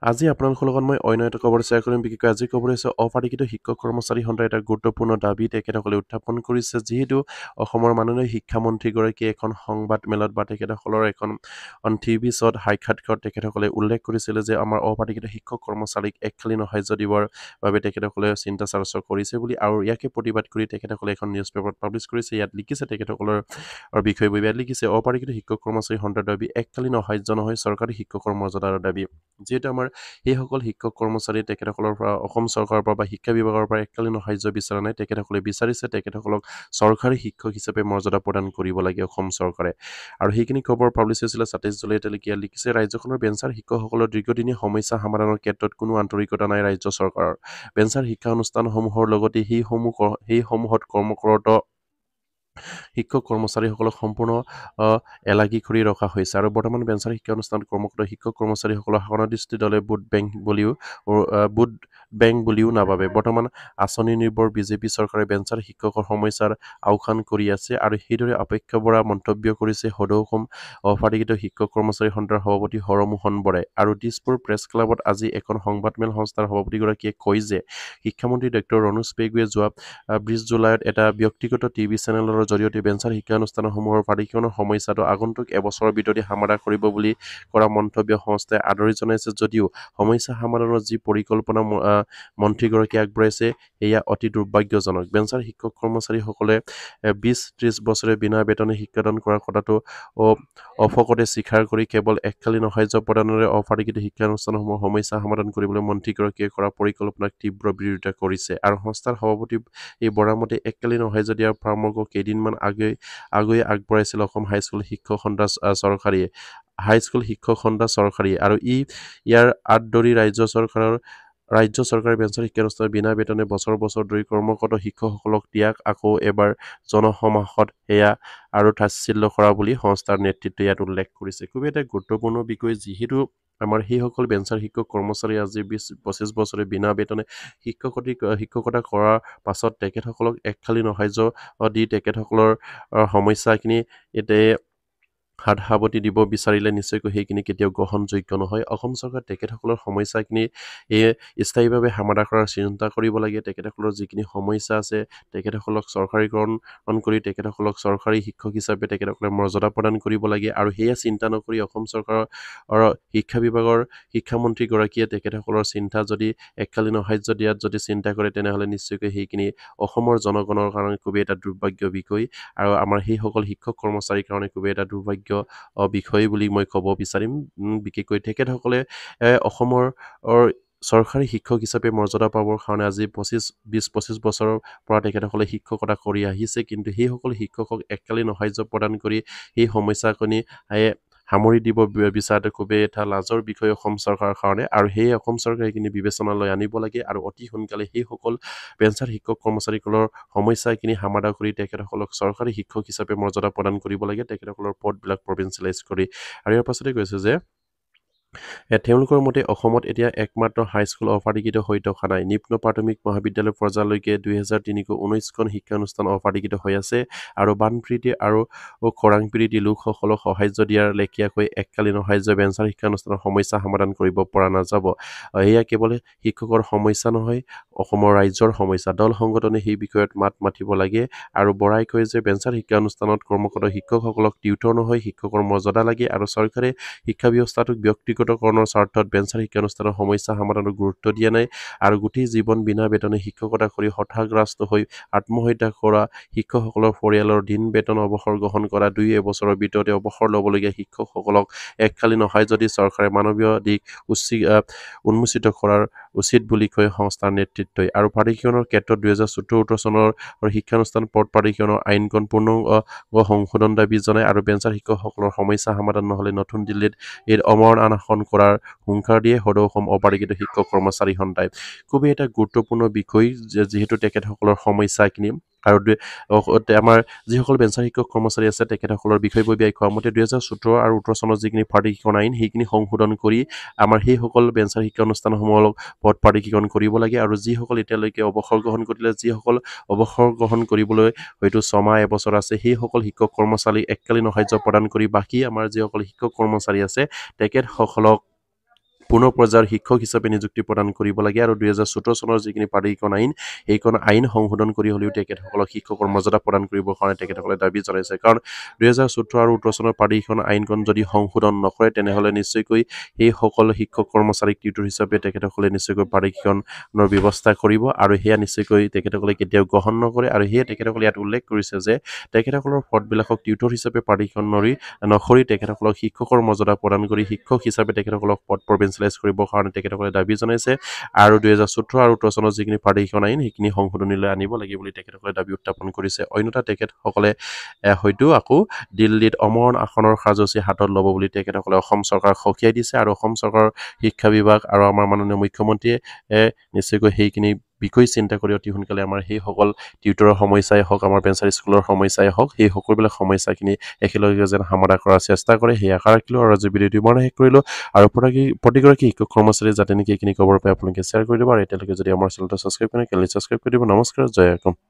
আজি আপোনালোকৰ লগত মই অন্য এটা খবৰ শ্বেয়াৰ কৰিম বিশেষকৈ আজি খবৰ হৈছে অপাৰিকিত শিক্ষক কৰ্মচাৰী সন্থাৰ এটা গুৰুত্বপূৰ্ণ দাবী তেখেতসকলে উত্থাপন কৰিছে যিহেতু অসমৰ মাননীয় শিক্ষামন্ত্ৰীগৰাকীয়ে এখন সংবাদ মেলত বা তেখেতসকলৰ এখন টিভি শ্বত সাক্ষাৎকাৰত তেখেতসকলে উল্লেখ কৰিছিলে যে আমাৰ অপাৰিকিত শিক্ষক কৰ্মচাৰীক এককালীন সাহায্য দিবৰ বাবে তেখেতসকলে চিন্তা চৰ্চা কৰিছে বুলি আৰু ইয়াকে প্ৰতিবাদ কৰি তেখেতসকলে এখন নিউজ পেপাৰত পাব্লিছ কৰিছে ইয়াত লিখিছে তেখেতসকলৰ বিষয়ববীয়াত ইয়াত লিখিছে অপাৰিকিত শিক্ষক কৰ্মচাৰী সন্থাৰ দাবী এককালীন সাহায্য নহয় চৰকাৰী শিক্ষকৰ মৰ্যাদাৰ দাবী যিহেতু আমাৰ সেইসকল শিক্ষক কৰ্মচাৰী তেখেতসকলৰ পৰা অসম চৰকাৰৰ পৰা বা শিক্ষা বিভাগৰ পৰা এককালীন সাহায্য বিচৰা নাই তেখেতসকলে বিচাৰিছে তেখেতসকলক চৰকাৰী শিক্ষক হিচাপে মৰ্যাদা প্ৰদান কৰিব লাগে অসম চৰকাৰে আৰু সেইখিনি খবৰ পাব্লিছ হৈছিলে 27 জুলাই তাৰিখে লিখিছে ৰাজ্যখনৰ বেঞ্চাৰ শিক্ষকসকলৰ দীৰ্ঘদিনীয়া সমস্যা সমাধানৰ ক্ষেত্ৰত কোনো আন্তৰিকতা নাই ৰাজ্য চৰকাৰৰ বেঞ্চাৰ শিক্ষা অনুষ্ঠানসমূহৰ লগতে সেইসমূহত কৰ্মৰত শিক্ষক কৰ্মচাৰীসকলক সম্পূৰ্ণ এলাগী কৰি ৰখা হৈছে আৰু বৰ্তমান বেঞ্চাৰ শিক্ষা অনুষ্ঠানত কৰ্মৰত শিক্ষক কৰ্মচাৰীসকলৰ শাসনাদৃষ্টি দলে ভোট বেংক বুলিও নাভাবে বৰ্তমান আঁচনি নিৰ্ভৰ বিজেপি চৰকাৰে বেঞ্চাৰ শিক্ষকৰ সমস্যাৰ আওকাণ কৰি আছে আৰু সেইদৰে অপেক্ষা বৰা মন্তব্য কৰিছে সদৌ অসম অপাৰিকিত শিক্ষক কৰ্মচাৰী সন্থাৰ সভাপতি হৰমোহন বৰাই আৰু দিছপুৰ প্ৰেছ ক্লাবত আজি এখন সংবাদমেল সংস্থাৰ সভাপতিগৰাকীয়ে কয় যে শিক্ষামন্ত্ৰী ডক্টৰ ৰণোজ পেগুৱে যোৱা 20 জুলাইত এটা ব্যক্তিগত টিভি চেনেলৰ জৰিয়তে বেঞ্চাৰ শিক্ষানুষ্ঠানসমূহৰ পাৰিকৰণৰ সমস্যাটো আগন্তুক এবছৰৰ ভিতৰতে সমাধান কৰিব বুলি কৰা মন্তব্য সংস্থাই আদৰি জনাইছে যদিও সমস্যা সমাধানৰ যি পৰিকল্পনা মন্ত্ৰীগৰাকীয়ে আগবঢ়াইছে এয়া অতি দুৰ্ভাগ্যজনক বেঞ্চাৰ শিক্ষক কৰ্মচাৰীসকলে 20-30 বছৰে বিনা বেতনে শিক্ষাদান কৰাৰ কথাটো অফকতে স্বীকাৰ কৰি কেৱল এককালীন সাহায্য প্ৰদানেৰে অপাৰিকিত শিক্ষানুষ্ঠানসমূহৰ সমস্যা সমাধান কৰিবলৈ মন্ত্ৰীগৰাকীয়ে কৰা পৰিকল্পনাক তীব্ৰ বিৰোধিতা কৰিছে আৰু সংস্থাৰ সভাপতি এই বৰামতে এককালীন সাহায্য দিয়াৰ পৰামৰ্শ কেইদিনমান আগেয়ে আগবঢ়াইছিল অসম হাইস্কুল শিক্ষক সন্থা চৰকাৰী আৰু ইয়াৰ আদৰি ৰাজ্য চৰকাৰে বেঞ্চাৰ শিক্ষানুষ্ঠানৰ বিনা বেতনে বছৰ ধৰি কৰ্মৰত শিক্ষকসকলক ত্যাগ আকৌ এবাৰ জনসমাসত সেয়া আৰু তাচ্ছিল্য কৰা বুলি সংস্থাৰ নেতৃত্বে ইয়াত উল্লেখ কৰিছে খুবেই এটা গুৰুত্বপূৰ্ণ বিষয় যিহেতু আমাৰ সেইসকল বেঞ্চাৰ শিক্ষক কৰ্মচাৰী আজি 20-25 বছৰে বিনা বেতনে শিক্ষকতা কৰাৰ পাছত তেখেতসকলক এককালীন সাহায্য দি তেখেতসকলৰ সমস্যাখিনি এতিয়া হাত সাৱটি দিব বিচাৰিলে নিশ্চয়কৈ সেইখিনি কেতিয়াও গ্ৰহণযোগ্য নহয় অসম চৰকাৰ তেখেতসকলৰ সমস্যাখিনি স্থায়ীভাৱে সমাধান কৰাৰ চিন্তা কৰিব লাগে তেখেতসকলৰ যিখিনি সমস্যা আছে তেখেতসকলক চৰকাৰীকৰণ কৰি তেখেতসকলক চৰকাৰী শিক্ষক হিচাপে তেখেতসকলে মৰ্যাদা প্ৰদান কৰিব লাগে আৰু সেয়া চিন্তা নকৰি অসম চৰকাৰৰ শিক্ষা বিভাগৰ শিক্ষামন্ত্ৰীগৰাকীয়ে তেখেতসকলৰ চিন্তা যদি এককালীন সাহায্য দিয়াত যদি চিন্তা কৰে তেনেহ'লে নিশ্চয়কৈ সেইখিনি অসমৰ জনগণৰ কাৰণে খুবেই এটা দুৰ্ভাগ্য বিষয় আৰু আমাৰ সেইসকল শিক্ষক কৰ্মচাৰীৰ কাৰণে খুবেই এটা দুৰ্ভাগ্য বিষয় বুলি মই ক'ব বিচাৰিম বিশেষকৈ তেখেতসকলে অসমৰ চৰকাৰী শিক্ষক হিচাপে মৰ্যাদা পাবৰ কাৰণে আজি 20-25 বছৰৰ পৰা তেখেতসকলে শিক্ষকতা কৰি আহিছে কিন্তু সেইসকল শিক্ষকক এককালীন সাহায্য প্ৰদান কৰি সেই সমস্যাখিনি সামৰি দিব বিচাৰাটো খুবেই এটা লাজৰ বিষয় অসম চৰকাৰৰ কাৰণে আৰু সেই অসম চৰকাৰে সেইখিনি বিবেচনালৈ আনিব লাগে আৰু অতি সোনকালে সেইসকল বেঞ্চাৰ শিক্ষক কৰ্মচাৰীসকলৰ সমস্যাখিনি সমাধান কৰি তেখেতসকলক চৰকাৰী শিক্ষক হিচাপে মৰ্যাদা প্ৰদান কৰিব লাগে তেখেতসকলৰ পদবিলাক প্ৰভিঞ্চিয়েলাইজ কৰি আৰু ইয়াৰ পাছতে কৈছে যে তেওঁলোকৰ মতে অসমত এতিয়া একমাত্ৰ হাইস্কুল অপাৰিকিত হৈ থকা নাই নিম্ন প্ৰাথমিক মহাবিদ্যালয় পৰ্যায়লৈকে 2003-19খন শিক্ষানুষ্ঠান অপাৰিকিত হৈ আছে আৰু বানপীড়িত আৰু খৰাংপীড়িত লোকসকলক সাহায্য দিয়াৰ লেখীয়াকৈ এককালীন সাহায্য বেঞ্চাৰ শিক্ষানুষ্ঠানৰ সমস্যা সমাধান কৰিব পৰা নাযাব এয়া কেৱল শিক্ষকৰ সমস্যা নহয় অসমৰ ৰাজ্যৰ সমস্যা দল সংগঠনে সেই বিষয়ত মাত মাতিব লাগে আৰু বৰাই কয় যে বেঞ্চাৰ শিক্ষানুষ্ঠানত কৰ্মৰত শিক্ষকসকলক টিউটৰ নহয় শিক্ষকৰ মৰ্যাদা লাগে আৰু চৰকাৰে শিক্ষা ব্যৱস্থাটোক ব্যক্তিগতকৰণৰ স্বাৰ্থত বেঞ্চাৰ শিক্ষানুষ্ঠানৰ সমস্যা সমাধানত গুৰুত্ব দিয়া নাই আৰু গোটেই জীৱন বিনা বেতনে শিক্ষকতা কৰি হতাশাগ্ৰস্ত হৈ আত্মহত্যা কৰা শিক্ষকসকলৰ পৰিয়ালৰ দিন বেতন অৱসৰ গ্ৰহণ কৰা 2 বছৰৰ ভিতৰতে অৱসৰ ল'বলগীয়া শিক্ষকসকলক এককালীন সাহায্য দি চৰকাৰে মানৱীয় দিশ উন্মোচিত কৰাৰ উচিত বুলি কয় সংস্থাৰ নেতৃত্বই আৰু পাৰিকৰণৰ ক্ষেত্ৰত 2014 চনৰ শিক্ষানুষ্ঠান পদ পাৰিকৰণৰ আইনখন পূৰ্ণাংগ সংশোধন দাবী জনায় আৰু বেঞ্চাৰ শিক্ষকসকলৰ সমস্যা সমাধান নহ'লে নতুন দিল্লীত অমৰণ অনশন কৰাৰ হুংকাৰ দিয়ে সদৌ অসম অপাৰিকিত শিক্ষক কৰ্মচাৰী সন্থাই খুবেই এটা গুৰুত্বপূৰ্ণ বিষয় যিহেতু তেখেতসকলৰ সমস্যাখিনি আৰু আমাৰ যিসকল বেঞ্চাৰ শিক্ষক কৰ্মচাৰী আছে তেখেতসকলৰ বিষয়ববীয়াই কোৱা মতে 2017 আৰু 18 চনৰ যিখিনি পাৰিকৰণ আইন সেইখিনি সংশোধন কৰি আমাৰ সেইসকল বেঞ্চাৰ শিক্ষা অনুষ্ঠানসমূহক পদ পাৰিকৰণ কৰিব লাগে আৰু যিসকল এতিয়ালৈকে অৱসৰ গ্ৰহণ কৰিলে যিসকল অৱসৰ গ্ৰহণ কৰিবলৈ হয়তো 6 মাহ এবছৰ আছে সেইসকল শিক্ষক কৰ্মচাৰীক এককালীন সাহায্য প্ৰদান কৰি বাকী আমাৰ যিসকল শিক্ষক কৰ্মচাৰী আছে তেখেতসকলক পুনৰ পৰ্যায়ৰ শিক্ষক হিচাপে নিযুক্তি প্ৰদান কৰিব লাগে আৰু 2014 চনৰ যিখিনি প্ৰাধিকৰণ আইন এইখন আইন সংশোধন কৰি হ'লেও তেখেতসকলক শিক্ষকৰ মৰ্যাদা প্ৰদান কৰিবৰ কাৰণে তেখেতসকলে দাবী জনাইছে কাৰণ 2014 আৰু 18 চনৰ প্ৰাধিকৰণ আইনখন যদি সংশোধন নকৰে তেনেহ'লে নিশ্চয়কৈ এই সকলো শিক্ষক কৰ্মচাৰীক টিউটৰ হিচাপে তেখেতসকলে নিশ্চয়কৈ প্ৰাধিকৰণৰ ব্যৱস্থা কৰিব আৰু সেয়া নিশ্চয়কৈ তেখেতসকলে কেতিয়াও গ্ৰহণ নকৰে আৰু সেয়ে তেখেতসকলে ইয়াত উল্লেখ কৰিছে যে তেখেতসকলৰ পদবিলাকক টিউটৰ হিচাপে প্ৰাধিকৰণ নকৰি তেখেতসকলক শিক্ষকৰ মৰ্যাদা প্ৰদান কৰি শিক্ষক হিচাপে তেখেতসকলক পদ প্ৰভিঞ্চিয়েলাইজ কৰিবৰ কাৰণে তেখেতসকলে দাবী জনাইছে আৰু 2014 আৰু 18 চনৰ যিখিনি প্ৰাধিকৰণ আইন সেইখিনি সংশোধনীলৈ আনিব লাগে বুলি তেখেতসকলে দাবী উত্থাপন কৰিছে অন্যথা তেখেতসকলে হয়তো আকৌ দিল্লীত অমৰণ আসনৰ কাৰ্যসূচী হাতত ল'ব বুলি তেখেতসকলে অসম চৰকাৰক সকীয়াই দিছে আৰু অসম চৰকাৰৰ শিক্ষা বিভাগ আৰু আমাৰ মাননীয় মুখ্যমন্ত্ৰীয়ে নিশ্চয়কৈ সেইখিনি বিষয় চিন্তা কৰি অতি সোনকালে আমাৰ সেইসকল টিউটৰৰ সমস্যাই হওক আমাৰ বেঞ্চাৰ স্কুলৰ সমস্যাই হওক সেই সকলোবিলাক সমস্যাখিনি একেলগে যেন সমাধান কৰাৰ চেষ্টা কৰে সেই আশা ৰাখিলোঁ আৰু আজি ভিডিঅ'টো ইমানে শেষ কৰিলোঁ আৰু প্ৰতিগৰাকী শিক্ষক কৰ্মচাৰী যাতে নেকি এইখিনি খবৰ পাই আপোনালোকে শ্বেয়াৰ কৰি দিব আৰু এতিয়ালৈকে যদি আমাৰ চেনেলটো ছাবস্ক্ৰাইব কৰে ছাবস্ক্ৰাইব কৰি দিব নমস্কাৰ জয় অসম